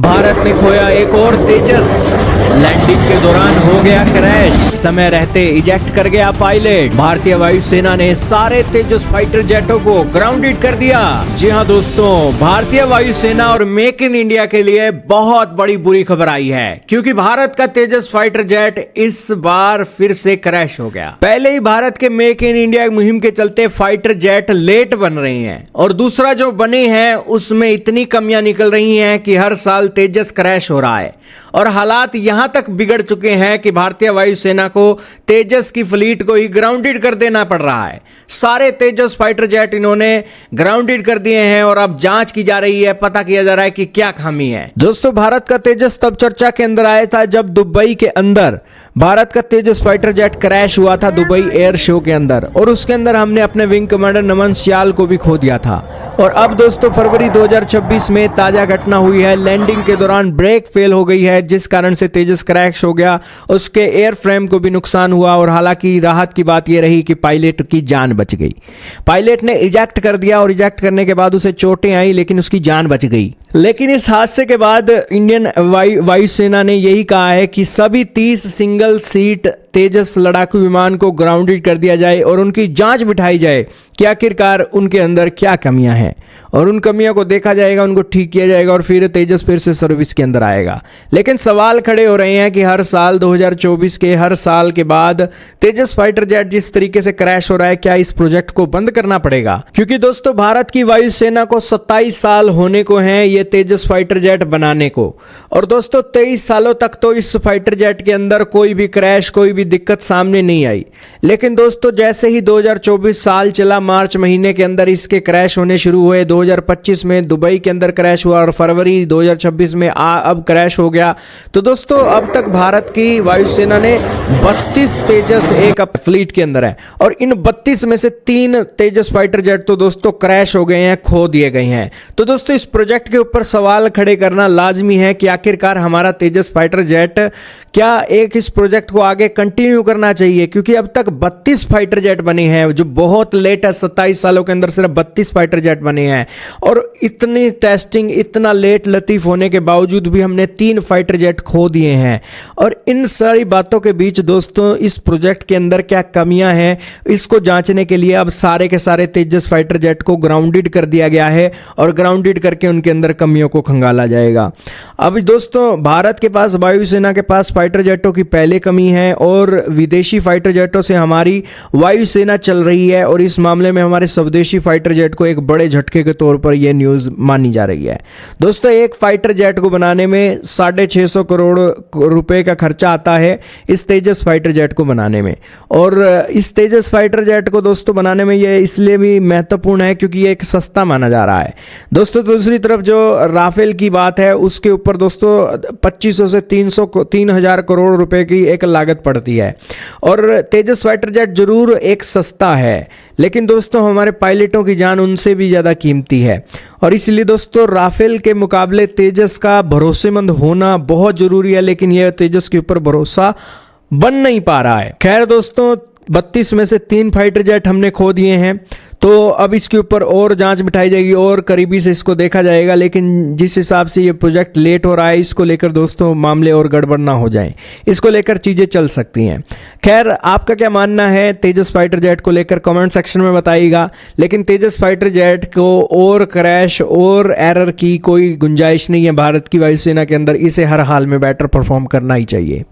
भारत ने खोया एक और तेजस। लैंडिंग के दौरान हो गया क्रैश, समय रहते इजेक्ट कर गया पायलट। भारतीय वायुसेना ने सारे तेजस फाइटर जेटों को ग्राउंडेड कर दिया। जी हां दोस्तों, भारतीय वायुसेना और मेक इन इंडिया के लिए बहुत बड़ी बुरी खबर आई है, क्योंकि भारत का तेजस फाइटर जेट इस बार फिर से क्रैश हो गया। पहले ही भारत के मेक इन इंडिया मुहिम के चलते फाइटर जेट लेट बन रहे हैं, और दूसरा जो बने हैं उसमें इतनी कमियां निकल रही हैं कि हर साल तेजस क्रैश हो रहा है। और हालात यहां तक बिगड़ चुके हैं कि भारतीय वायुसेना को तेजस की फ्लीट को ही ग्राउंडेड कर देना पड़ रहा है। सारे तेजस फाइटर जेट इन्होंने ग्राउंडेड कर दिए हैं और अब जांच की जा रही है, पता किया जा रहा है कि क्या खामी है। दोस्तों, भारत का तेजस तब चर्चा के अंदर आया था जब दुबई के अंदर भारत का तेजस फाइटर जेट क्रैश हुआ था, दुबई एयर शो के अंदर, और उसके अंदर हमने अपने विंग कमांडर नमन सियाल को भी खो दिया था। और अब दोस्तों, फरवरी 2026 में ताजा घटना हुई है। लैंडिंग के दौरान ब्रेक फेल हो गई है, जिस कारण से तेजस क्रैश हो गया। उसके एयर फ्रेम को भी नुकसान हुआ, और हालांकि राहत की बात यह रही कि पायलट की जान बच गई। पायलट ने इजेक्ट कर दिया, और इजेक्ट करने के बाद उसे चोटें आई, लेकिन उसकी जान बच गई। लेकिन इस हादसे के बाद इंडियन वायुसेना ने यही कहा है कि सभी 30 सिंगल सीट तेजस लड़ाकू विमान को ग्राउंडेड कर दिया जाए और उनकी जांच बिठाई जाए कि आखिरकार उनके अंदर क्या कमियां हैं, और उन कमियों को देखा जाएगा, उनको ठीक किया जाएगा, और फिर तेजस फिर से सर्विस के अंदर आएगा। लेकिन सवाल खड़े हो रहे हैं कि हर साल 2024 के हर साल के बाद तेजस फाइटर जेट जिस तरीके से क्रैश हो रहा है, क्या इस प्रोजेक्ट को बंद करना पड़ेगा? क्योंकि दोस्तों, भारत की वायुसेना को 27 साल होने को हैं ये तेजस फाइटर जेट बनाने को, और दोस्तों 23 सालों तक तो इस फाइटर जेट के अंदर कोई भी क्रैश, कोई भी दिक्कत सामने नहीं आई। लेकिन दोस्तों, जैसे ही 2024 साल चला, मार्च महीने के अंदर इसके क्रैश होने शुरू हुए। 2025 में दुबई के अंदर क्रैश हुआ, और फरवरी 2026 में अब क्रैश हो गया। तो दोस्तों, अब तक भारत की वायुसेना ने 32 तेजस एक फ्लीट के अंदर है, और इन 32 में से 3 तेजस फाइटर जेट तो दोस्तों क्रैश हो गए हैं, खो दिए गए हैं। तो दोस्तों, इस प्रोजेक्ट के ऊपर सवाल खड़े करना लाजमी है कि आखिरकार हमारा तेजस फाइटर जेट क्या एक इस प्रोजेक्ट को आगे कंटिन्यू करना चाहिए, क्योंकि अब तक 32 फाइटर जेट बने हैं, जो बहुत लेट है। 27 सालों के अंदर सिर्फ 32 फाइटर जेट बने हैं, और इतनी टेस्टिंग, इतना लेट लतीफ होने के बावजूद भी हमने 3 फाइटर जेट खो दिए हैं। और इन सारी बातों के बीच दोस्तों, इस प्रोजेक्ट के अंदर क्या कमियां हैं, इसको जांचने के लिए अब सारे के सारे तेजस फाइटर जेट को ग्राउंडेड कर दिया गया है, और ग्राउंडेड करके उनके अंदर कमियों को खंगाला जाएगा। अब दोस्तों, भारत के पास, वायुसेना के पास फाइटर जेटों की पहले कमी है, और विदेशी फाइटर जेटों से हमारी वायुसेना चल रही है, और इस मामले में हमारे स्वदेशी फाइटर जेट को एक बड़े झटके के तौर पर यह न्यूज़ मानी जा रही है। दोस्तों, एक फाइटर जेट को बनाने में 650 करोड़ रुपए का खर्चा आता है इस तेजस फाइटर जेट को बनाने में। और इस तेजस फाइटर जेट को दोस्तों बनाने में यह इसलिए भी महत्वपूर्ण है क्योंकि ये एक सस्ता माना जा रहा है। दोस्तों, दूसरी तरफ जो राफेल की बात है, उसके ऊपर दोस्तों 2500 से 3000 करोड़ रुपए की एक लागत पड़ती है। और तेजस फाइटर जेट जरूर एक सस्ता है, लेकिन दोस्तों हमारे पायलटों की जान उनसे भी ज़्यादा कीमती है, और इसलिए दोस्तों राफेल के मुकाबले तेजस का भरोसेमंद होना बहुत ज़रूरी है। लेकिन यह तेजस के ऊपर भरोसा बन नहीं पा रहा है। खैर दोस्तों, 32 में से 3 फाइटर जेट हमने खो दिए हैं, तो अब इसके ऊपर और जांच बिठाई जाएगी, और करीबी से इसको देखा जाएगा। लेकिन जिस हिसाब से ये प्रोजेक्ट लेट हो रहा है, इसको लेकर दोस्तों मामले और गड़बड़ ना हो जाएं, इसको लेकर चीज़ें चल सकती हैं। खैर, आपका क्या मानना है तेजस फाइटर जेट को लेकर, कमेंट सेक्शन में बताइएगा। लेकिन तेजस फाइटर जेट को और क्रैश और एरर की कोई गुंजाइश नहीं है भारत की वायुसेना के अंदर। इसे हर हाल में बेटर परफॉर्म करना ही चाहिए।